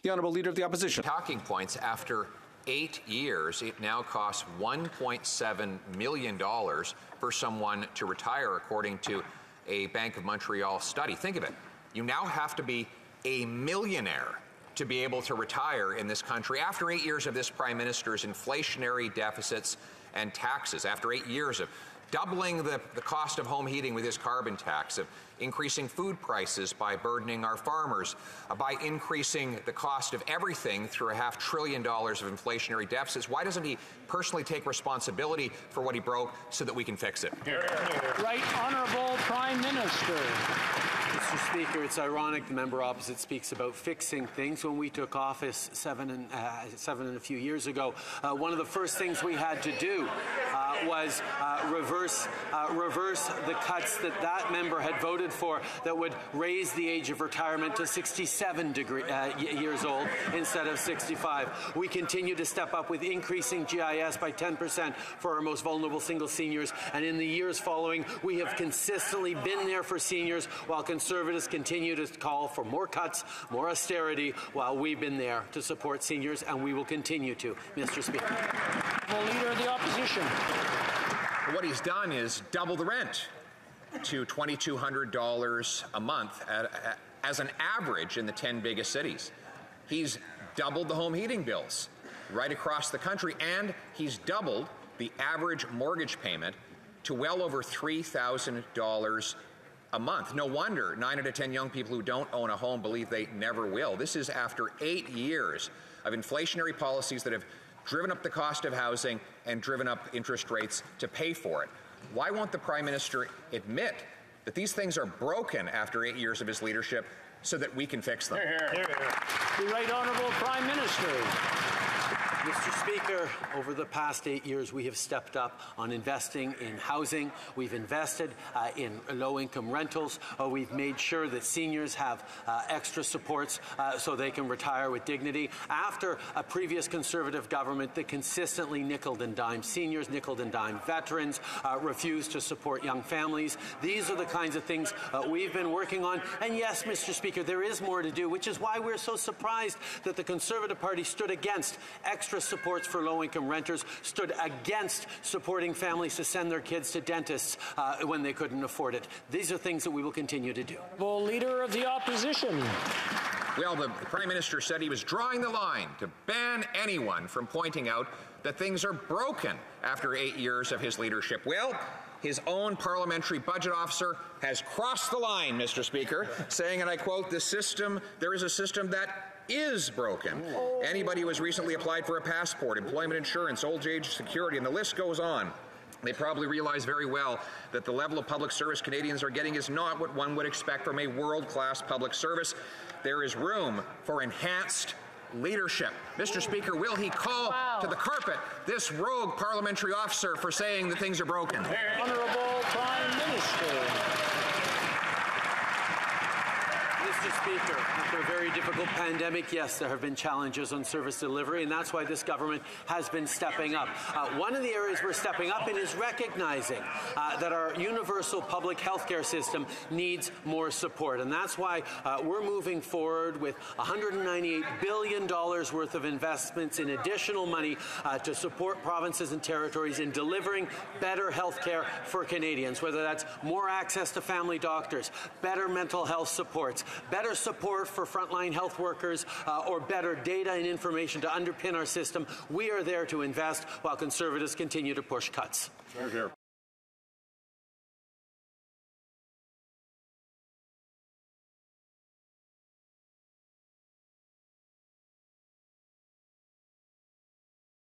The Honourable Leader of the Opposition. Talking points after 8 years, it now costs $1.7 million for someone to retire, according to a Bank of Montreal study. Think of it. You now have to be a millionaire to be able to retire in this country after 8 years of this Prime Minister's inflationary deficits and taxes, after 8 years of doubling the cost of home heating with his carbon tax, of increasing food prices by burdening our farmers, by increasing the cost of everything through $500 billion of inflationary deficits. Why doesn't he personally take responsibility for what he broke so that we can fix it? Right Honourable Prime Minister. Mr. Speaker, it's ironic the member opposite speaks about fixing things. When we took office seven and a few years ago, one of the first things we had to do was reverse the cuts that member had voted for that would raise the age of retirement to 67 years old instead of 65. We continue to step up with increasing GIS by 10% for our most vulnerable single seniors, and in the years following, we have consistently been there for seniors while Conservatives continue to call for more cuts, more austerity, while we've been there to support seniors, and we will continue to, Mr. Speaker. The Leader of the Opposition. What he's done is double the rent to $2,200 a month as an average in the 10 biggest cities. He's doubled the home heating bills right across the country, and he's doubled the average mortgage payment to well over $3,000 a month. No wonder 9 out of 10 young people who don't own a home believe they never will. This is after 8 years of inflationary policies that have driven up the cost of housing and driven up interest rates to pay for it. Why won't the Prime Minister admit that these things are broken after 8 years of his leadership so that we can fix them? The Right Honourable Prime Minister. Mr. Speaker, over the past 8 years, we have stepped up on investing in housing. We've invested in low-income rentals. We've made sure that seniors have extra supports so they can retire with dignity. After a previous Conservative government that consistently nickeled and dimed seniors, nickeled and dimed veterans, refused to support young families, these are the kinds of things we've been working on. And yes, Mr. Speaker, there is more to do, which is why we're so surprised that the Conservative Party stood against extra supports for low-income renters, stood against supporting families to send their kids to dentists when they couldn't afford it. These are things that we will continue to do. The Leader of the Opposition. Well, the Prime Minister said he was drawing the line to ban anyone from pointing out that things are broken after 8 years of his leadership. Well, his own parliamentary budget officer has crossed the line, Mr. Speaker, saying, and I quote, there is a system that is broken. Anybody who has recently applied for a passport, employment insurance, old age security, and the list goes on. They probably realize very well that the level of public service Canadians are getting is not what one would expect from a world-class public service. There is room for enhanced leadership. Mr. Speaker, will he call to the carpet this rogue parliamentary officer for saying that things are broken? Honourable Prime Minister. Mr. Speaker, after a very difficult pandemic, yes, there have been challenges on service delivery, and that's why this government has been stepping up. One of the areas we're stepping up in is recognizing that our universal public health care system needs more support, and that's why we're moving forward with $198 billion worth of investments in additional money to support provinces and territories in delivering better health care for Canadians, whether that's more access to family doctors, better mental health supports, better support for frontline health workers, or better data and information to underpin our system. We are there to invest while Conservatives continue to push cuts. Here, here.